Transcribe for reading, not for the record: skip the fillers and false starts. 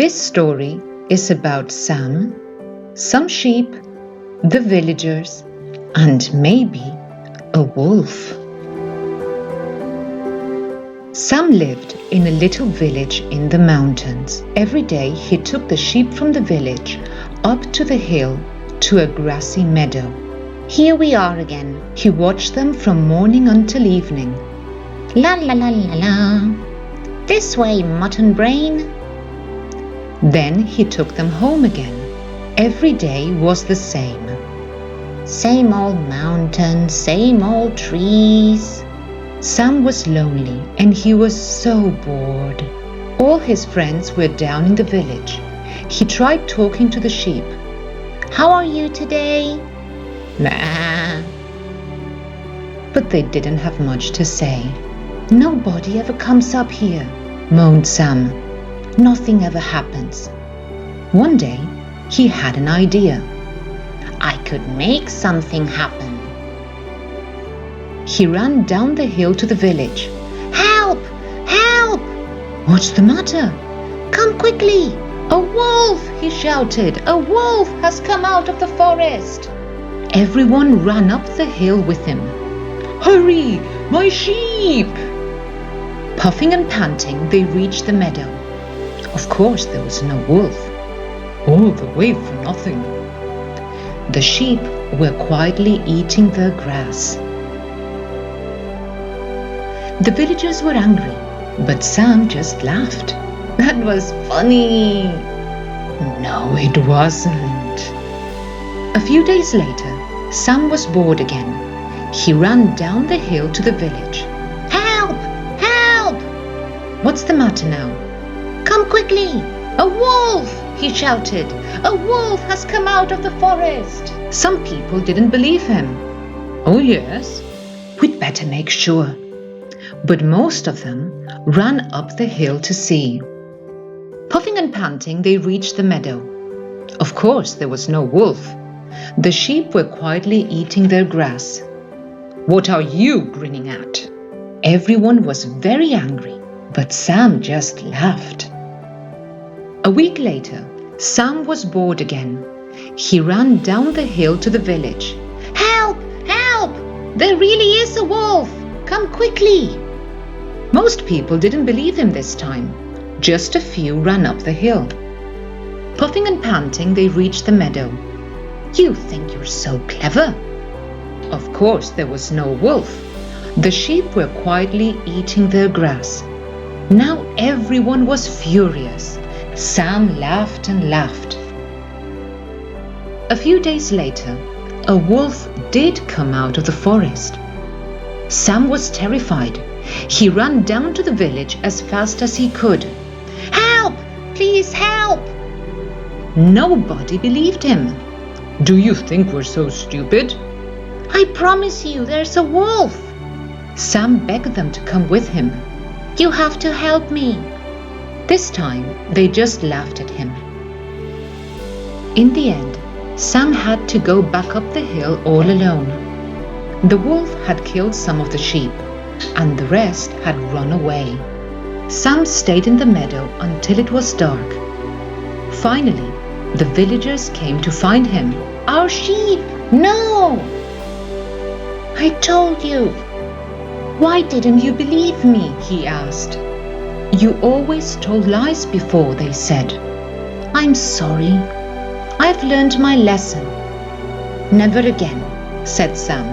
This story is about Sam, some sheep, the villagers, and maybe a wolf. Sam lived in a little village in the mountains. Every day he took the sheep from the village up to the hill to a grassy meadow. Here we are again. He watched them from morning until evening. La la la la la. This way, mutton brain. Then he took them home again. Every day was the same. Same old mountains, same old trees. Sam was lonely and he was so bored. All his friends were down in the village. He tried talking to the sheep. How are you today? Nah. But they didn't have much to say. Nobody ever comes up here, moaned Sam. Nothing ever happens. One day, he had an idea. I could make something happen. He ran down the hill to the village. Help! Help! What's the matter? Come quickly! A wolf! He shouted. A wolf has come out of the forest. Everyone ran up the hill with him. Hurry! My sheep! Puffing and panting, they reached the meadow. Of course, there was no wolf. All the way for nothing. The sheep were quietly eating their grass. The villagers were angry, but Sam just laughed. That was funny. No, it wasn't. A few days later, Sam was bored again. He ran down the hill to the village. Help! Help! What's the matter now? Come quickly! A wolf! He shouted. A wolf has come out of the forest. Some people didn't believe him. Oh yes? We'd better make sure. But most of them ran up the hill to see. Puffing and panting, they reached the meadow. Of course, there was no wolf. The sheep were quietly eating their grass. What are you grinning at? Everyone was very angry, but Sam just laughed. A week later, Sam was bored again. He ran down the hill to the village. Help! Help! There really is a wolf! Come quickly! Most people didn't believe him this time. Just a few ran up the hill. Puffing and panting, they reached the meadow. You think you're so clever? Of course, there was no wolf. The sheep were quietly eating their grass. Now everyone was furious. Sam laughed and laughed. A few days later, a wolf did come out of the forest. Sam was terrified. He ran down to the village as fast as he could. Help! Please help! Nobody believed him. Do you think we're so stupid? I promise you, there's a wolf. Sam begged them to come with him. You have to help me. This time, they just laughed at him. In the end, Sam had to go back up the hill all alone. The wolf had killed some of the sheep, and the rest had run away. Sam stayed in the meadow until it was dark. Finally, the villagers came to find him. Our sheep! No! I told you. Why didn't you believe me? He asked. You always told lies before, they said. I'm sorry. I've learned my lesson. Never again, said Sam.